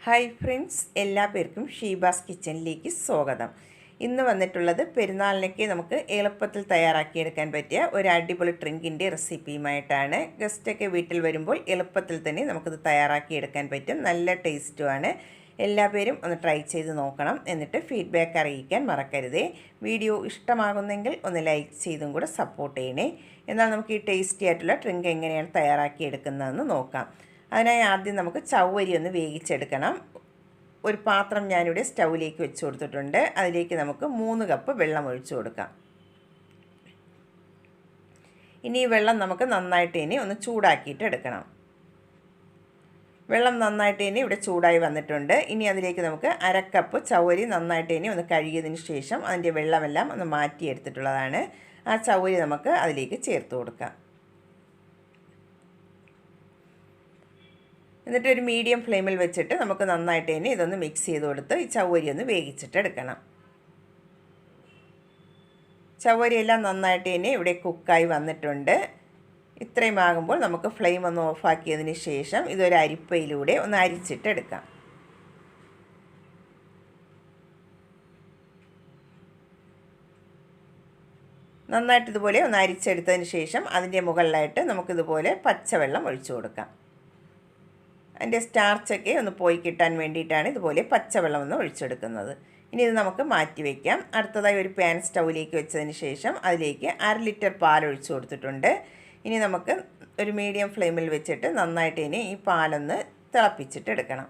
Hi friends, എല്ലാ പേർക്കും ഷീബാസ് കിച്ചണിലേക്ക് സ്വാഗതം. ഇന്ന് വന്നിട്ടുള്ളത് പെരുന്നാളിനൊക്കെ നമുക്ക് എളുപ്പത്തിൽ തയ്യാറാക്കിയെടുക്കാൻ പറ്റിയ ഒരു അടിപൊളി ഡ്രിങ്കിൻ്റെ റെസിപ്പിയുമായിട്ടാണ്. ഗസ്റ്റൊക്കെ വീട്ടിൽ വരുമ്പോൾ എളുപ്പത്തിൽ തന്നെ നമുക്കിത് തയ്യാറാക്കിയെടുക്കാൻ പറ്റും. നല്ല ടേസ്റ്റുമാണ്. എല്ലാ പേരും ഒന്ന് ട്രൈ ചെയ്ത് നോക്കണം. എന്നിട്ട് ഫീഡ്ബാക്ക് അറിയിക്കാൻ മറക്കരുതേ. വീഡിയോ ഇഷ്ടമാകുന്നെങ്കിൽ ഒന്ന് ലൈക്ക് ചെയ്തും കൂടെ സപ്പോർട്ട് ചെയ്യണേ. എന്നാൽ നമുക്ക് ഈ ടേസ്റ്റി ആയിട്ടുള്ള ഡ്രിങ്ക് എങ്ങനെയാണ് തയ്യാറാക്കിയെടുക്കുന്നതെന്ന് നോക്കാം. അതിനായി ആദ്യം നമുക്ക് ചവ്വരി ഒന്ന് വേവിച്ചെടുക്കണം. ഒരു പാത്രം ഞാനിവിടെ സ്റ്റൗവിലേക്ക് വെച്ച് കൊടുത്തിട്ടുണ്ട്. അതിലേക്ക് നമുക്ക് 3 കപ്പ് വെള്ളം ഒഴിച്ചു കൊടുക്കാം. ഇനി ഈ വെള്ളം നമുക്ക് നന്നായിട്ട് ഇനി ഒന്ന് ചൂടാക്കിയിട്ട് എടുക്കണം. വെള്ളം നന്നായിട്ട് ഇനി ഇവിടെ ചൂടായി വന്നിട്ടുണ്ട്. ഇനി അതിലേക്ക് നമുക്ക് 1/2 കപ്പ് ചവ്വരി നന്നായിട്ട് ഇനി ഒന്ന് കഴുകിയതിന് ശേഷം അതിൻ്റെ വെള്ളമെല്ലാം ഒന്ന് മാറ്റിയെടുത്തിട്ടുള്ളതാണ്. ആ ചവ്വരി നമുക്ക് അതിലേക്ക് ചേർത്ത് കൊടുക്കാം. എന്നിട്ട് ഒരു മീഡിയം ഫ്ലെയിമിൽ വെച്ചിട്ട് നമുക്ക് നന്നായിട്ട് തന്നെ ഇതൊന്ന് മിക്സ് ചെയ്ത് കൊടുത്ത് ഈ ചവ്വരി ഒന്ന് വേവിച്ചിട്ടെടുക്കണം. ചവ്വരിയെല്ലാം നന്നായിട്ട് തന്നെ ഇവിടെ കുക്കായി വന്നിട്ടുണ്ട്. ഇത്രയും ആകുമ്പോൾ നമുക്ക് ഫ്ലെയിം ഒന്ന് ഓഫാക്കിയതിന് ശേഷം ഇതൊരു അരിപ്പയിലൂടെ ഒന്ന് അരിച്ചിട്ടെടുക്കാം. നന്നായിട്ട് ഇതുപോലെ ഒന്ന് അരിച്ചെടുത്തതിന് ശേഷം അതിൻ്റെ മുകളിലായിട്ട് നമുക്കിതുപോലെ പച്ചവെള്ളം ഒഴിച്ചു കൊടുക്കാം. അതിൻ്റെ സ്റ്റാർച്ചൊക്കെ ഒന്ന് പോയി കിട്ടാൻ വേണ്ടിയിട്ടാണ് ഇതുപോലെ പച്ചവെള്ളം ഒന്ന് ഒഴിച്ചെടുക്കുന്നത്. ഇനി ഇത് നമുക്ക് മാറ്റി വയ്ക്കാം. അടുത്തതായി ഒരു പാൻ സ്റ്റൗവിലേക്ക് വെച്ചതിന് ശേഷം അതിലേക്ക് 1/2 ലിറ്റർ പാൽ ഒഴിച്ചു കൊടുത്തിട്ടുണ്ട്. ഇനി നമുക്ക് ഒരു മീഡിയം ഫ്ലെയിമിൽ വെച്ചിട്ട് നന്നായിട്ട് ഇനി ഈ പാലൊന്ന് തിളപ്പിച്ചിട്ടെടുക്കണം.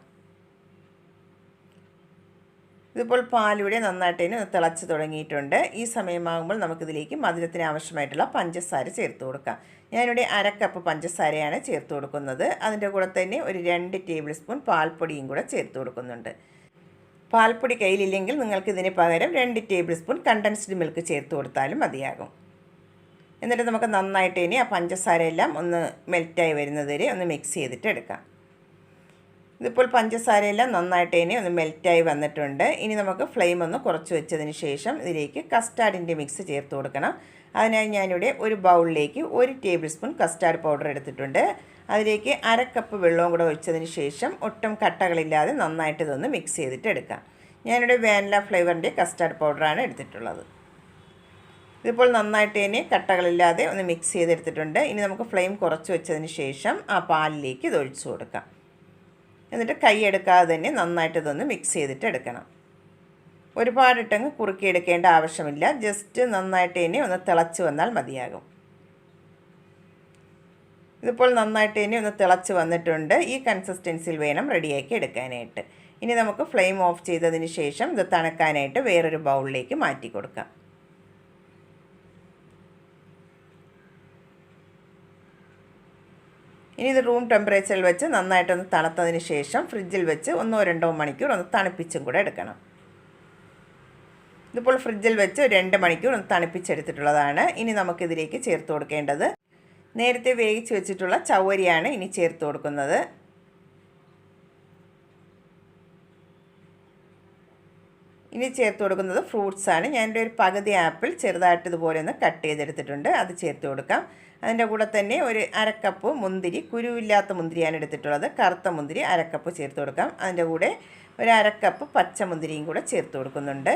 ഇതിപ്പോൾ പാലിവിടെ നന്നായിട്ട് ഇനി ഒന്ന് തിളച്ച് തുടങ്ങിയിട്ടുണ്ട്. ഈ സമയമാകുമ്പോൾ നമുക്കിതിലേക്ക് മധുരത്തിന് ആവശ്യമായിട്ടുള്ള പഞ്ചസാര ചേർത്ത് കൊടുക്കാം. ഞാനിവിടെ 1/2 കപ്പ് പഞ്ചസാരയാണ് ചേർത്ത് കൊടുക്കുന്നത്. അതിൻ്റെ കൂടെ തന്നെ ഒരു 2 ടേബിൾ സ്പൂൺ പാൽപ്പൊടിയും കൂടെ ചേർത്ത് കൊടുക്കുന്നുണ്ട്. പാൽപ്പൊടി കയ്യിലില്ലെങ്കിൽ നിങ്ങൾക്ക് ഇതിന് പകരം 2 ടേബിൾ സ്പൂൺ കണ്ടൻസ്ഡ് മിൽക്ക് ചേർത്ത് കൊടുത്താലും മതിയാകും. എന്നിട്ട് നമുക്ക് നന്നായിട്ട് ഇനി ആ പഞ്ചസാരയെല്ലാം ഒന്ന് മെൽറ്റായി വരുന്നത് വരെ ഒന്ന് മിക്സ് ചെയ്തിട്ട് എടുക്കാം. ഇതിപ്പോൾ പഞ്ചസാരയെല്ലാം നന്നായിട്ട് ഇനി ഒന്ന് മെൽറ്റായി വന്നിട്ടുണ്ട്. ഇനി നമുക്ക് ഫ്ലെയിം ഒന്ന് കുറച്ച് വെച്ചതിന് ശേഷം ഇതിലേക്ക് കസ്റ്റാർഡിൻ്റെ മിക്സ് ചേർത്ത് കൊടുക്കണം. അതിനായി ഞാനിവിടെ ഒരു ബൗളിലേക്ക് 1 ടേബിൾ സ്പൂൺ കസ്റ്റാർഡ് പൗഡർ എടുത്തിട്ടുണ്ട്. അതിലേക്ക് 1/2 കപ്പ് വെള്ളവും കൂടെ ഒഴിച്ചതിന് ശേഷം ഒട്ടും കട്ടകളില്ലാതെ നന്നായിട്ട് ഇതൊന്ന് മിക്സ് ചെയ്തിട്ട് എടുക്കാം. ഞാനിവിടെ വാനില ഫ്ലേവറിൻ്റെ കസ്റ്റാർഡ് പൗഡറാണ് എടുത്തിട്ടുള്ളത്. ഇതിപ്പോൾ നന്നായിട്ട് തന്നെ കട്ടകളില്ലാതെ ഒന്ന് മിക്സ് ചെയ്തെടുത്തിട്ടുണ്ട്. ഇനി നമുക്ക് ഫ്ലെയിം കുറച്ച് വെച്ചതിന് ശേഷം ആ പാലിലേക്ക് ഇത് ഒഴിച്ചു കൊടുക്കാം. എന്നിട്ട് കൈയെടുക്കാതെ തന്നെ നന്നായിട്ട് ഇതൊന്ന് മിക്സ് ചെയ്തിട്ട് എടുക്കണം. ഒരുപാടിട്ടങ്ങ് കുറുക്കിയെടുക്കേണ്ട ആവശ്യമില്ല. ജസ്റ്റ് നന്നായിട്ട് തന്നെ ഒന്ന് തിളച്ച് വന്നാൽ മതിയാകും. ഇതിപ്പോൾ നന്നായിട്ട് തന്നെ ഒന്ന് തിളച്ച് വന്നിട്ടുണ്ട്. ഈ കൺസിസ്റ്റൻസിയിൽ വേണം റെഡിയാക്കി എടുക്കാനായിട്ട്. ഇനി നമുക്ക് ഫ്ലെയിം ഓഫ് ചെയ്തതിന് ശേഷം ഇത് തണുക്കാനായിട്ട് വേറൊരു ബൗളിലേക്ക് മാറ്റി കൊടുക്കാം. ഇനി ഇത് റൂം ടെമ്പറേച്ചറിൽ വെച്ച് നന്നായിട്ടൊന്ന് തണുത്തതിന് ശേഷം ഫ്രിഡ്ജിൽ വെച്ച് 1-2 മണിക്കൂർ ഒന്ന് തണുപ്പിച്ചും കൂടെ എടുക്കണം. ഇതിപ്പോൾ ഫ്രിഡ്ജിൽ വെച്ച് 2 മണിക്കൂർ ഒന്ന് തണുപ്പിച്ചെടുത്തിട്ടുള്ളതാണ്. ഇനി നമുക്കിതിലേക്ക് ചേർത്ത് കൊടുക്കേണ്ടത് നേരത്തെ വേവിച്ച് വെച്ചിട്ടുള്ള ചവ്വരിയാണ് ഇനി ചേർത്ത് കൊടുക്കുന്നത്. ഇനി ചേർത്ത് കൊടുക്കുന്നത് ഫ്രൂട്ട്സാണ്. ഞാനിവിടെ ഒരു പകുതി ആപ്പിൾ ചെറുതായിട്ട് ഇതുപോലെ ഒന്ന് കട്ട് ചെയ്തെടുത്തിട്ടുണ്ട്. അത് ചേർത്ത് കൊടുക്കാം. അതിൻ്റെ കൂടെ തന്നെ ഒരു 1/2 കപ്പ് മുന്തിരി, കുരുവില്ലാത്ത മുന്തിരിയാണ് എടുത്തിട്ടുള്ളത്. കറുത്ത മുന്തിരി 1/2 കപ്പ് ചേർത്ത് കൊടുക്കാം. അതിൻ്റെ കൂടെ ഒരു 1/2 കപ്പ് പച്ചമുന്തിരിയും കൂടെ ചേർത്ത് കൊടുക്കുന്നുണ്ട്.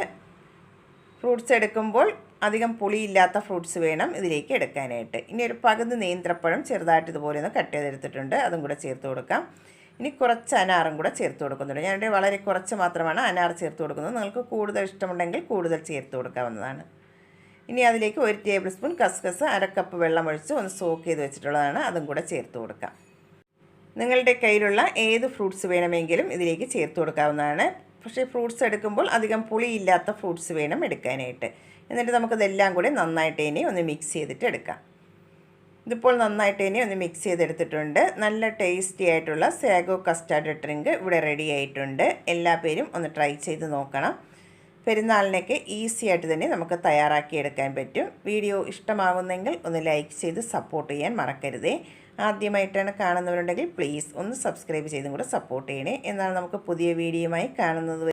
ഫ്രൂട്ട്സ് എടുക്കുമ്പോൾ അധികം പുളിയില്ലാത്ത ഫ്രൂട്ട്സ് വേണം ഇതിലേക്ക് എടുക്കാനായിട്ട്. ഇനി ഒരു പകുതി നേന്ത്രപ്പഴം ചെറുതായിട്ട് ഇതുപോലെ ഒന്ന് കട്ട് ചെയ്തെടുത്തിട്ടുണ്ട്. അതും കൂടെ ചേർത്ത് കൊടുക്കാം. ഇനി കുറച്ച് അനാറും കൂടെ ചേർത്ത് കൊടുക്കുന്നുണ്ട്. ഞാനിവിടെ വളരെ കുറച്ച് മാത്രമാണ് അനാർ ചേർത്ത് കൊടുക്കുന്നത്. നിങ്ങൾക്ക് കൂടുതൽ ഇഷ്ടമുണ്ടെങ്കിൽ കൂടുതൽ ചേർത്ത് കൊടുക്കാവുന്നതാണ്. ഇനി അതിലേക്ക് 1 ടേബിൾ സ്പൂൺ കസ്കസ് 1/2 കപ്പ് വെള്ളം ഒഴിച്ച് ഒന്ന് സോക്ക് ചെയ്ത് വെച്ചിട്ടുള്ളതാണ്. അതും കൂടെ ചേർത്ത് കൊടുക്കാം. നിങ്ങളുടെ കയ്യിലുള്ള ഏത് ഫ്രൂട്ട്സ് വേണമെങ്കിലും ഇതിലേക്ക് ചേർത്ത് കൊടുക്കാവുന്നതാണ്. പക്ഷേ ഫ്രൂട്ട്സ് എടുക്കുമ്പോൾ അധികം പുളിയില്ലാത്ത ഫ്രൂട്ട്സ് വേണം എടുക്കാനായിട്ട്. എന്നിട്ട് നമുക്കിതെല്ലാം കൂടി നന്നായിട്ട് ഇനി ഒന്ന് മിക്സ് ചെയ്തിട്ട് എടുക്കാം. ഇതിപ്പോൾ നന്നായിട്ട് ഇനി ഒന്ന് മിക്സ് ചെയ്തെടുത്തിട്ടുണ്ട്. നല്ല ടേസ്റ്റി ആയിട്ടുള്ള സാഗോ കസ്റ്റാർഡ് ഡ്രിങ്ക് ഇവിടെ റെഡി ആയിട്ടുണ്ട്. എല്ലാ പേരും ഒന്ന് ട്രൈ ചെയ്ത് നോക്കണം. പെരുന്നാളിനൊക്കെ ഈസി ആയിട്ട് തന്നെ നമുക്ക് തയ്യാറാക്കിയെടുക്കാൻ പറ്റും. വീഡിയോ ഇഷ്ടമാകുന്നെങ്കിൽ ഒന്ന് ലൈക്ക് ചെയ്ത് സപ്പോർട്ട് ചെയ്യാൻ മറക്കരുതേ. ആദ്യമായിട്ടാണ് കാണുന്നവരുണ്ടെങ്കിൽ പ്ലീസ് ഒന്ന് സബ്സ്ക്രൈബ് ചെയ്തും കൂടെ സപ്പോർട്ട് ചെയ്യണേ. എന്നാൽ നമുക്ക് പുതിയ വീഡിയോയുമായി കാണുന്നത്